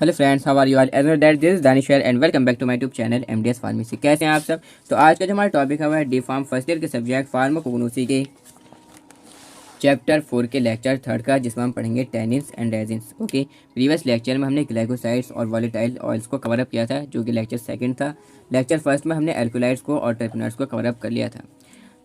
Hello friends, how are you all? As well that this is दानिशर and welcome back to my YouTube channel MDS pharmacy. कैसे हैं आप सब? तो आज का जो हमारा टॉपिक है वो है डी फार्म फर्स्ट ईयर के सब्जेक्ट फार्माकोग्नोसी के चैप्टर 4 के लेक्चर 3 का, जिसमें हम पढ़ेंगे tannins and resins. Okay, previous lecture में हमने ग्लाइकोसाइड्स और वॉलेटाइल ऑयल्स को कवरअप किया था, जो कि लेक्चर 2 था। लेक्चर 1 में हमने एल्कोलाइड्स को और टर्पीनर्स को कवरअप कर लिया था।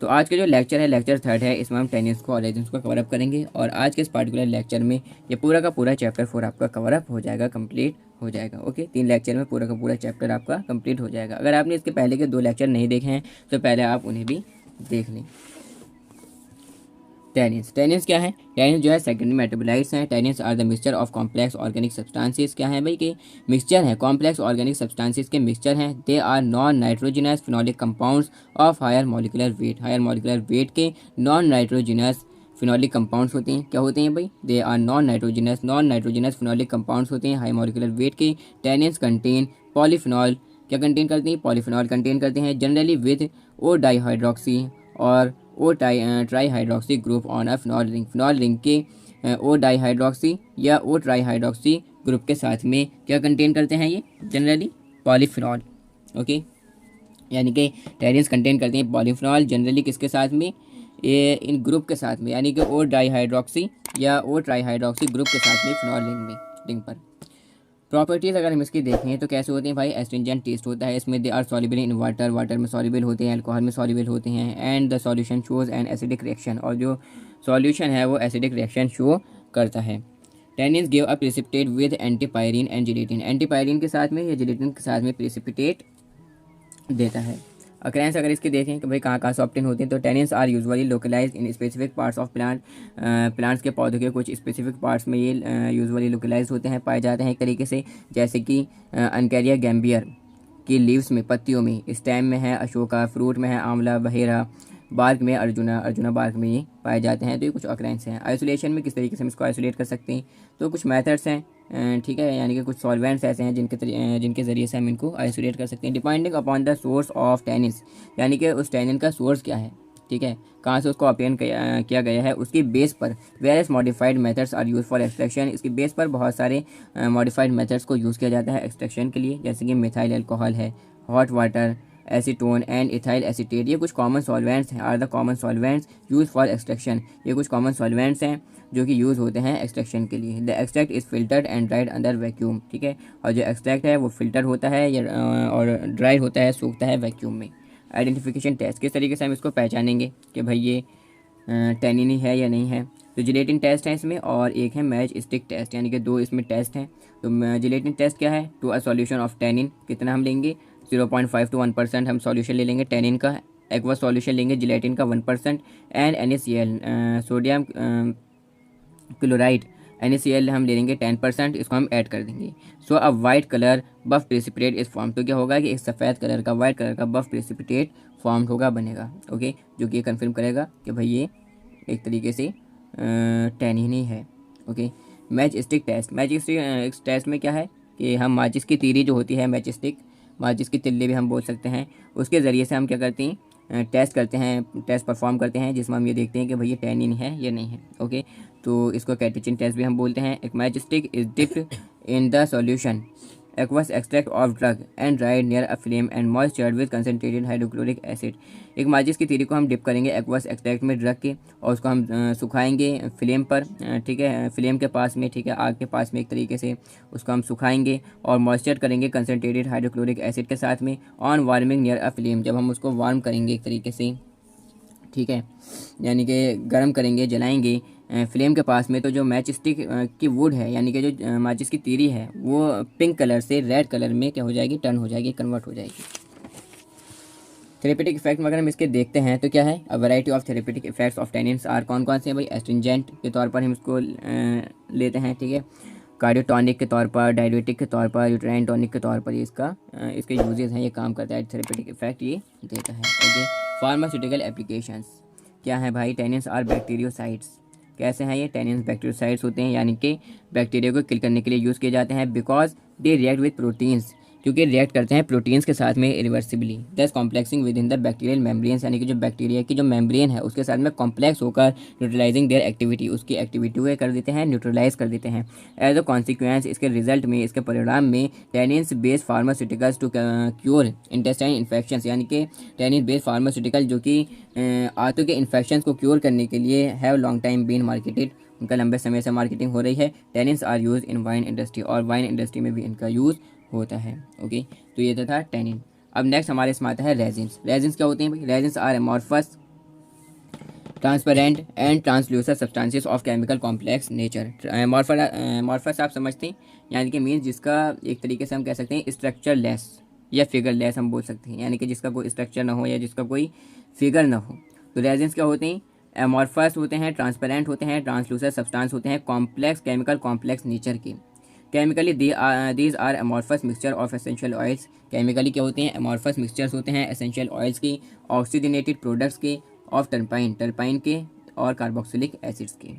तो आज का जो लेक्चर है लेक्चर 3 है, इसमें हम टेनिस को और रेजिन्स को कवरअप करेंगे। और आज के इस पार्टिकुलर लेक्चर में ये पूरा का पूरा चैप्टर 4 आपका कवरअप हो जाएगा, कंप्लीट हो जाएगा। ओके, 3 लेक्चर में पूरा का पूरा चैप्टर आपका कंप्लीट हो जाएगा। अगर आपने इसके पहले के 2 लेक्चर नहीं देखे हैं तो पहले आप उन्हें भी देख लें। टेनिन्स क्या है? टेनिन्स जो है सेकेंडरी मेटाबोलाइट्स हैं। Tannins are the mixture of complex organic substances. क्या है भाई? कि मिक्सचर है, कॉम्प्लेक्स ऑर्गेनिक सब्सटेंसेस के मिक्सचर हैं। They are non nitrogenous phenolic compounds of higher molecular weight. Higher molecular weight के नॉन नाइट्रोजिनस फिनोलिक कंपाउंड्स होते हैं। क्या होते हैं भाई? They are non nitrogenous phenolic compounds होते हैं हाई मॉलिकुलर वेट के। Tannins contain polyphenol. क्या कंटेन करते हैं? पॉलीफिनॉल कंटेन करते हैं, जनरली विद ओ डाईहाइड्रोक्सी और O tri hydroxy group on a phenol ring. Phenol ring के ओ डाईहाइड्रोक्सी या ओ ट्राई हाइड्रोक्सी ग्रुप के साथ में क्या कंटेन करते हैं? ये जनरली पॉलीफिनॉल। ओके, यानी कि टेनिन्स कंटेन करते हैं पॉलीफिनॉल जनरली किसके साथ में? ये इन ग्रुप के साथ में, यानी कि ओ डाईहाइड्रोक्सी या ओ ट्राई हाइड्रोक्सी ग्रुप के साथ में फिनॉल रिंग पर। प्रॉपर्टीज़ अगर हम इसकी देखें तो कैसे होते हैं भाई? एस्ट्रिंजेंट टेस्ट होता है इसमें। They are soluble in water, water में सॉल्युबल होते हैं, अल्कोहल में सॉल्युबल होते हैं। And the solution shows an acidic reaction, और जो सॉल्यूशन है वो एसिडिक रिएक्शन शो करता है। Tannins give a precipitate with antipyrine and gelatin. Antipyrine के साथ में या जिलेटिन के साथ में प्रेसिपिटेट देता है। अक्रेंस अगर इसके देखें कि भाई कहाँ कहाँ से ऑब्टेन होते हैं, तो tannins are usually localize in specific parts of plants के पौधों के कुछ स्पेसिफिक पार्ट्स में ये यूजुअली लोकलाइज होते हैं, पाए जाते हैं एक तरीके से। जैसे कि अनकैरिया गैम्बियर की लीव्स में, पत्तियों में, स्टेम में है अशोका, फ्रूट में है आंवला बहेरा, बार्क में अर्जुना बार्क में ये पाए जाते हैं। तो ये कुछ ऑकरेंस हैं। आइसोलेशन में किस तरीके से हम इसको आइसोलेट कर सकते हैं, तो कुछ मेथड्स हैं, ठीक है, यानी कि कुछ सॉल्वेंट्स ऐसे हैं जिनके ज़रिए से हम इनको आइसोलेट कर सकते हैं, depending upon the source of tannins, यानी कि उस टेनिन का सोर्स क्या है, ठीक है, कहाँ से उसको ऑब्टेन किया गया है, उसकी बेस पर various modified methods are use for extraction. इसकी बेस पर बहुत सारे मॉडिफाइड मेथड्स को यूज़ किया जाता है एक्सट्रैक्शन के लिए, जैसे कि मिथाइल अल्कोहल है, hot water, acetone and ethyl acetate. ये कुछ कॉमन सॉल्वेंट्स हैं, are the common solvents use for extraction. ये कुछ कॉमन सॉल्वेंट्स हैं जो कि यूज़ होते हैं एक्सट्रैक्शन के लिए। The extract is filtered and dried under vacuum, ठीक है, और जो एक्सट्रैक्ट है वो फिल्टर होता है या और ड्राई होता है, सूखता है वैक्यूम में। आइडेंटिफिकेशन टेस्ट, किस तरीके से हम इसको पहचानेंगे कि भाई ये टेनिन ही है या नहीं है, तो जिलेटिन टेस्ट है इसमें, और एक है मैच स्टिक टेस्ट, यानी कि 2 इसमें टेस्ट हैं। तो जिलेटिन टेस्ट क्या है? To a solution of tannin, कितना हम लेंगे? 0.5 to 1% हम सॉल्यूशन ले लेंगे टेनिन का, एक्वस सॉल्यूशन लेंगे जिलेटिन का 1%, and NaCl sodium chloride NaCl हम ले लेंगे 10%, इसको हम ऐड कर देंगे। So a white colour buff precipitate is form, तो क्या होगा कि एक सफ़ेद कलर का, वाइट कलर का बफ प्रेसिपिटेट फॉर्म होगा, बनेगा। ओके, जो कि ये कन्फर्म करेगा कि भाई ये एक तरीके से टेनिन ही है। Okay, matchstick test, matchstick test में क्या है कि हम माचिस की तीरी जो होती है, मैच स्टिक, माचिस की तिल्ली भी हम बोल सकते हैं, उसके ज़रिए से हम क्या करते हैं? टेस्ट करते हैं, टेस्ट परफॉर्म करते हैं, जिसमें हम ये देखते हैं कि भाई ये टेनिन है या नहीं है। ओके, तो इसको कैटेचिन टेस्ट भी हम बोलते हैं। एक match stick is dipped in the solution aqueous extract of drug and dried near a flame and moistured with concentrated hydrochloric acid. एक माचिस की तीरी को हम डिप करेंगे एक्वस एक्सट्रैक्ट में ड्रग के, और उसको हम सुखाएंगे फ्लेम पर, ठीक है, फ्लेम के पास में, ठीक है, आग के पास में, एक तरीके से उसको हम सुखाएंगे और मॉइस्चर करेंगे कंसनट्रेटेड हाइड्रोक्लोरिक एसिड के साथ में on warming near a flame, जब हम उसको वार्म करेंगे एक तरीके से, ठीक है, यानी कि गर्म करेंगे, जलाएंगे फ्लेम के पास में, तो जो मैच स्टिक की वुड है, यानी कि जो माचिस की तीरी है, वो पिंक कलर से रेड कलर में क्या हो जाएगी? टर्न हो जाएगी, कन्वर्ट हो जाएगी। थेरेपेटिक इफेक्ट में अगर हम इसके देखते हैं तो क्या है? A variety of therapeutic effects of tannins are, कौन कौन से हैं भाई? एस्ट्रिंजेंट के तौर पर हम इसको लेते हैं, ठीक है, कार्डियोटॉनिक के तौर पर, डायबिटिक के तौर पर, यूट्राइन टॉनिक के तौर पर इसके यूजेस हैं, ये काम करता है, थेरेपेटिक इफेक्ट ये देता है। ओके, फार्मास्यूटिकल एप्लीकेशंस क्या है भाई? Tannins are bacteriocides. कैसे हैं ये? टेनिन्स बैक्टीरियोसाइड्स होते हैं, यानी कि बैक्टीरिया को किल करने के लिए यूज़ किए जाते हैं। Because they react with proteins, क्योंकि रिएक्ट करते हैं प्रोटीन्स के साथ में इरिवर्सिबली, दस complexing with in the bacterial membranes, यानी कि जो बैक्टीरिया की जो मेम्ब्रेन है उसके साथ में कॉम्प्लेक्स होकर न्यूट्रलाइजिंग देयर एक्टिविटी, उसकी एक्टिविटी को कर देते हैं, न्यूट्रलाइज कर देते हैं। एज अ कॉन्सिक्वेंस, इसके रिजल्ट में, इसके परिणाम में tannins based pharmaceuticals to cure intestine infection, यानी कि टेनिन बेस्ड फार्मास्यूटिकल जो कि आंतों के इन्फेक्शन को क्योर करने के लिए have long time been marketed, उनका लंबे समय से मार्केटिंग हो रही है। Tannins are use in wine industry, और वाइन इंडस्ट्री में भी इनका यूज़ होता है। ओके, तो ये तो था टेनिन। अब नेक्स्ट हमारे इसमें आता है रेजिन्स। रेजिन्स क्या होते हैं भाई? Resins are amorphous, transparent and translucent substances of chemical complex nature. Amorphous आप समझते हैं, यानी कि मीन्स जिसका एक तरीके से हम कह सकते हैं स्ट्रक्चर लेस या फिगर लेस हम बोल सकते हैं, यानी कि जिसका कोई स्ट्रक्चर ना हो या जिसका कोई फिगर ना हो। तो रेजिन्स क्या होते हैं? एमॉर्फस होते हैं, ट्रांसपेरेंट होते हैं, ट्रांसल्यूसेंट सब्सटेंस होते हैं, कॉम्प्लेक्स केमिकल कॉम्प्लेक्स नेचर के। Chemically these are amorphous mixture of essential oils. Chemically क्या होते हैं? एमॉर्फस मिक्सचर्स होते हैं एसेंशियल ऑयल्स की, ऑक्सीजनेटेड प्रोडक्ट्स के, ऑफ टर्पाइन के और कार्बोक्सिलिक एसिड्स के।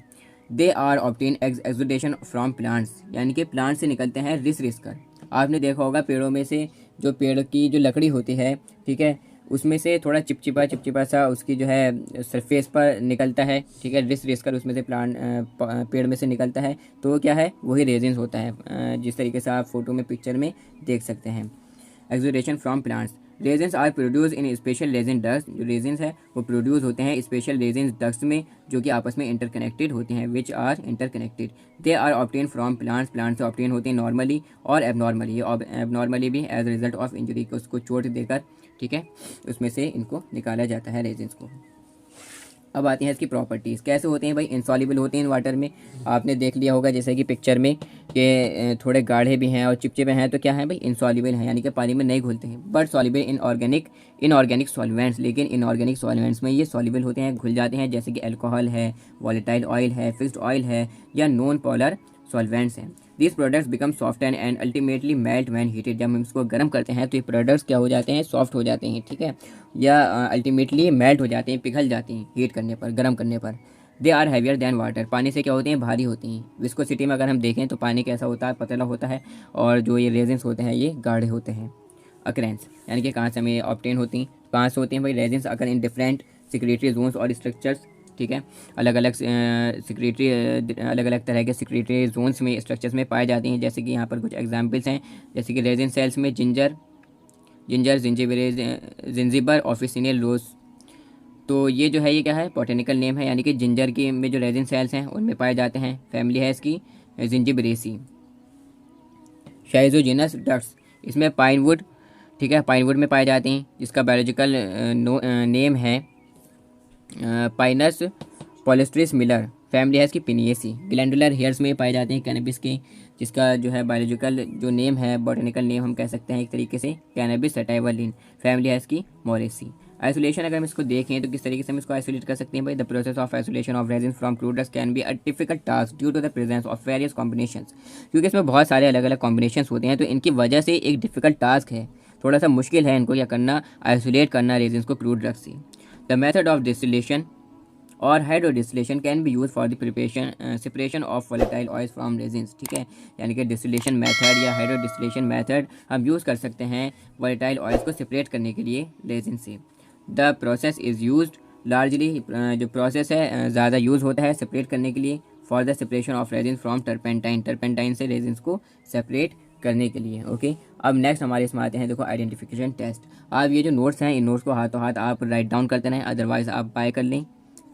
They are obtain exudation from plants, यानी कि प्लांट से निकलते हैं रिस कर। आपने देखा होगा पेड़ों में से जो पेड़ की जो लकड़ी होती है, ठीक है, उसमें से थोड़ा चिपचिपा सा उसकी जो है सरफेस पर निकलता है, ठीक है, रिस कर उसमें से पेड़ में से निकलता है। तो क्या है? वही रेजिन्स होता है, जिस तरीके से आप फोटो में पिक्चर में देख सकते हैं। Exudation from plants. Resins are produce in special resin ducts. जो रेजिन्स है वो प्रोड्यूस होते हैं स्पेशल रेजिन डक्ट्स में, जो कि आपस में इंटरकनेक्टेड होते हैं, which are interconnected. They are obtain from plants, plant से ऑब्टेन होते हैं नॉर्मली और एबनॉर्मली, एबनॉर्मली भी एज रिजल्ट ऑफ इंजरी, को उसको चोट देकर, ठीक है, उसमें से इनको निकाला जाता है रेजिन्स को। अब आती हैं इसकी प्रॉपर्टीज़। कैसे होते हैं भाई? इनसॉल्युबल होते हैं इन वाटर में। आपने देख लिया होगा जैसे कि पिक्चर में कि थोड़े गाढ़े भी हैं और चिपचिपे हैं, तो क्या है भाई? इनसॉल्युबल हैं, यानी कि पानी में नहीं घुलते हैं। But soluble in inorganic solvents, लेकिन इनऑर्गेनिक सॉल्वेंट्स में ये सॉल्युबल होते हैं, घुल जाते हैं, जैसे कि अल्कोहल है, वॉलेटाइल ऑयल है, फिक्स्ड ऑयल है, या नॉन पोलर सॉल्वेंट्स हैं। These products become soft and ultimately melt when heated. जब हम इसको गर्म करते हैं तो ये प्रोडक्ट्स क्या हो जाते हैं? सॉफ्ट हो जाते हैं, ठीक है, या अल्टीमेटली मेल्ट हो जाते हैं, पिघल जाते हैं हीट करने पर, गर्म करने पर। They are heavier than water. पानी से क्या होते हैं? भारी होती हैं। विस्कोसिटी में अगर हम देखें तो पानी कैसा होता है? पतला होता है, और जो ये रेजिन्स होते हैं ये गाढ़े होते हैं। अकरेंस, यानी कि कहाँ से हमें ऑब्टेन होती हैं? कहाँ से होती हैं भाई? Resins occur in different secretory zones और स्ट्रक्चर्स, ठीक है, अलग अलग तरह के सिक्रेटरी जोन्स में, स्ट्रक्चर्स में पाए जाती हैं। जैसे कि यहाँ पर कुछ एग्जांपल्स हैं, जैसे कि रेजिन सेल्स में जिंजिबर ऑफिसिनियल रोज। तो ये जो है ये क्या है? बॉटेनिकल नेम है, यानी कि जिंजर की में जो रेजिन सेल्स हैं उनमें पाए जाते हैं। फैमिली है इसकी जिंजिबरेसी। शाइजोजिनस डक्ट्स, इसमें पाइनवुड, ठीक है, पाइनवुड में पाए जाते हैं, जिसका बायोलॉजिकल नेम है पाइनस पॉलिस्ट्रिस मिलर। फैमिली है इसकी पिनियेसी। ग्लैंडुलर हेयर्स में पाए जाते हैं कैनबिस के, जिसका जो है बायोलॉजिकल जो नेम है, बॉटनिकल नेम हम कह सकते हैं एक तरीके से कैनबिस सटाइवलिन। फैमिली है इसकी मोरेसी। आइसोलेशन अगर हम इसको देखें तो किस तरीके से हम इसको आइसोलेट कर सकते हैं भाई? The process of isolation of resin from crude dust can be a difficult task due to the presence of various combinations. क्योंकि इसमें बहुत सारे अलग अलग कॉम्बिनेशंस होते हैं, तो इनकी वजह से एक डिफिकल्ट टास्क है, थोड़ा सा मुश्किल है इनको क्या करना? आइसोलेट करना रेजिन को क्रूड ड्रग्स से। द मेथड ऑफ डिस्टिलेशन और hydrodistillation can be use for the separation of volatile oils from resins, ठीक है, यानी कि डिस्टिलेशन मेथड या हाइड्रोडिस्टिलेशन मेथड हम यूज़ कर सकते हैं वोलेटाइल ऑयल्स को सेपरेट करने के लिए रेजिन से। The process is used largely, जो प्रोसेस है ज़्यादा यूज़ होता है सेपरेट करने के लिए, for the separation of resin from turpentine, turpentine से रेजिन्स को सेपरेट करने के लिए। ओके, अब नेक्स्ट हमारे इसमें आते हैं, देखो, आइडेंटिफिकेशन टेस्ट। आप ये जो नोट्स हैं इन नोट्स को हाथों हाथ आप राइट डाउन करते रहें, अदरवाइज़ आप बाय कर लें,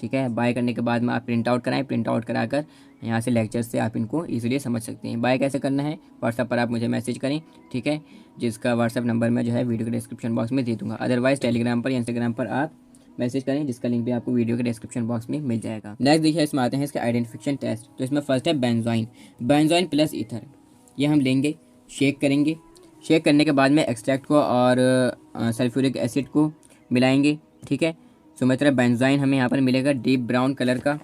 ठीक है। बाय करने के बाद में आप प्रिंट आउट कराएं, प्रिंट आउट कराकर यहाँ से लेक्चर से आप इनको ईजिली समझ सकते हैं। बाय कैसे करना है? व्हाट्सएप पर आप मुझे मैसेज करें, ठीक है, जिसका व्हाट्सएप नंबर मैं जो है वीडियो के डिस्क्रिप्शन बॉक्स में दे दूँगा। अदरवाइज़ टेलीग्राम पर या इंस्टाग्राम पर आप मैसेज करें, जिसका लिंक भी आपको वीडियो के डिस्क्रिप्शन बॉक्स में मिल जाएगा। नेक्स्ट देखिए, इसमें आते हैं इसके आइडेंटिफिकेशन टेस्ट। तो इसमें फर्स्ट है बेंजोइन, बेंजोइन प्लस ईथर। ये हम लेंगे, शेक करेंगे, शेक करने के बाद में एक्सट्रैक्ट को और सल्फ्यूरिक एसिड को मिलाएंगे, ठीक है। सुमित्रा बेंजोइन हमें यहाँ पर मिलेगा डीप ब्राउन कलर का,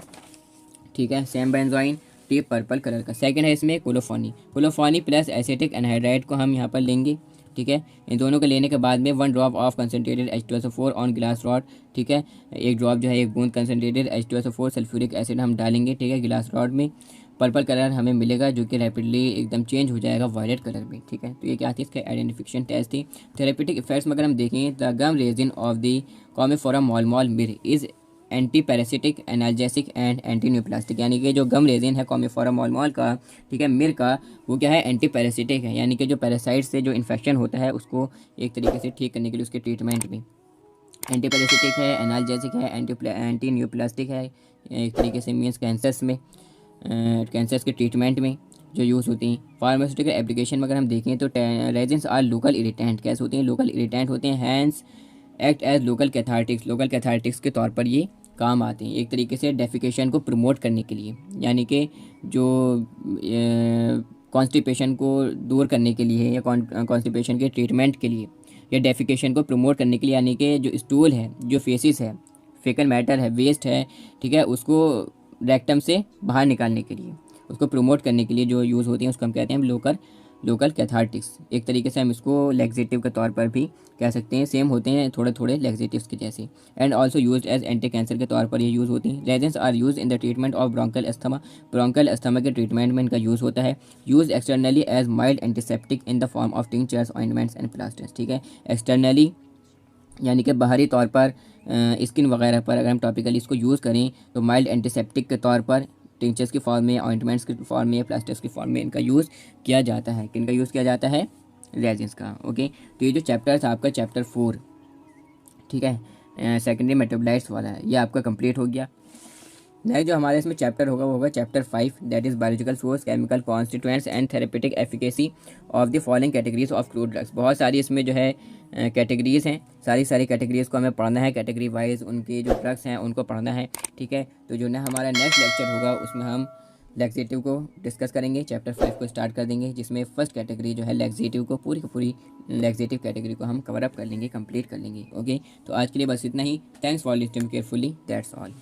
ठीक है। Same benzoin deep purple colour का। सेकंड है इसमें colophony, colophony plus acetic anhydride को हम यहाँ पर लेंगे, ठीक है। इन दोनों को लेने के बाद में 1 drop of concentrated H2SO4 on glass rod, ठीक है, एक ड्रॉप जो है एक बूंद कंसनट्रेटेड H2SO4 सल्फ्यूरिक एसिड हम डालेंगे, ठीक है, ग्लास रॉड में। पर्पल कलर हमें मिलेगा जो कि रैपिडली एकदम चेंज हो जाएगा वायलेट कलर में, ठीक है। तो ये क्या थी, इसका आइडेंटिफिकेशन टेस्ट थी। थेरेपेटिक इफेक्ट्स में अगर हम देखें, the gum resin of the commiphora molmol myrrh is anti parasitic, analgesic and anti neoplastic, यानी कि जो गम रेजिन है कॉमिफोरा मॉलमॉल का, ठीक है, मिर का, वो क्या है, एंटी पैरासिटिक है, यानी कि जो पैरासाइट से जो इन्फेक्शन होता है उसको एक तरीके से ठीक करने के लिए उसके ट्रीटमेंट में एंटी पैरासिटिक है, एनाल्जेसिक है, एंटी न्यूप्लास्टिक है, एक तरीके से मीन्स कैंसर्स में, कैंसर्स के ट्रीटमेंट में जो यूज़ होती हैं। फार्मास्यूटिकल एप्लीकेशन में अगर हम देखें तो रेजिन्स आर लोकल इरिटेंट, कैसे होते हैं, लोकल इरिटेंट होते हैं। Hence act as local cathartics के तौर पर ये काम आते हैं, एक तरीके से डेफिकेशन को प्रमोट करने के लिए, यानी कि जो कॉन्स्टिपेशन को दूर करने के लिए या कॉन्स्टिपेशन के ट्रीटमेंट के लिए या डेफिकेशन को प्रमोट करने के लिए, यानी कि जो स्टूल है, जो फेसिस है, फेकल मैटर है, वेस्ट है, ठीक है, उसको रेक्टम से बाहर निकालने के लिए, उसको प्रमोट करने के लिए जो यूज़ होती हैं उसको हम कहते हैं लोकल कैथार्टिक्स। एक तरीके से हम इसको लैक्सेटिव के तौर पर भी कह सकते हैं, सेम होते हैं थोड़े थोड़े लैक्सेटिव्स के जैसे। And also use as anti cancer के तौर पर ये यूज़ होती हैं। Resins are use in the treatment of bronchial asthma, bronchial asthma के ट्रीटमेंट में इनका यूज़ होता है। Use externally as mild antiseptic in the form of tinctures, ointments and plasters, ठीक है। एक्सटर्नली यानी कि बाहरी तौर पर स्किन वगैरह पर अगर हम टॉपिकली इसको यूज़ करें तो माइल्ड एंटीसेप्टिक के तौर पर टिंचर्स की फॉर्म में, ऑइंटमेंट्स की फॉर्म में या प्लास्टर्स की फॉर्म में इनका यूज़ किया जाता है। किनका यूज़ किया जाता है, रेजिन्स का, ओके। तो ये जो चैप्टर था आपका चैप्टर 4, ठीक है, सेकेंडरी मेटाबोलाइट्स वाला है, ये आपका कंप्लीट हो गया। नेक्स्ट जो हमारे इसमें चैप्टर होगा वो होगा chapter 5, that is biological source, chemical constituents and therapeutic efficacy of the following categories of crude drugs. बहुत सारी इसमें जो है कैटेगरीज हैं, सारी कैटेगरीज़ को हमें पढ़ना है, कैटेगरी वाइज उनके जो ड्रग्स हैं उनको पढ़ना है, ठीक है। तो जो ना हमारा नेक्स्ट लेक्चर होगा उसमें हम लैक्सेटिव को डिस्कस करेंगे, चैप्टर 5 को स्टार्ट कर देंगे, जिसमें फर्स्ट कैटेगरी जो है लैक्सेटिव को पूरी की पूरी लैक्सेटिव कैटेगरी को हम कवर अप कर लेंगे, कंप्लीट कर लेंगे, ओके। तो आज के लिए बस इतना ही। Thanks for listening carefully, that's all.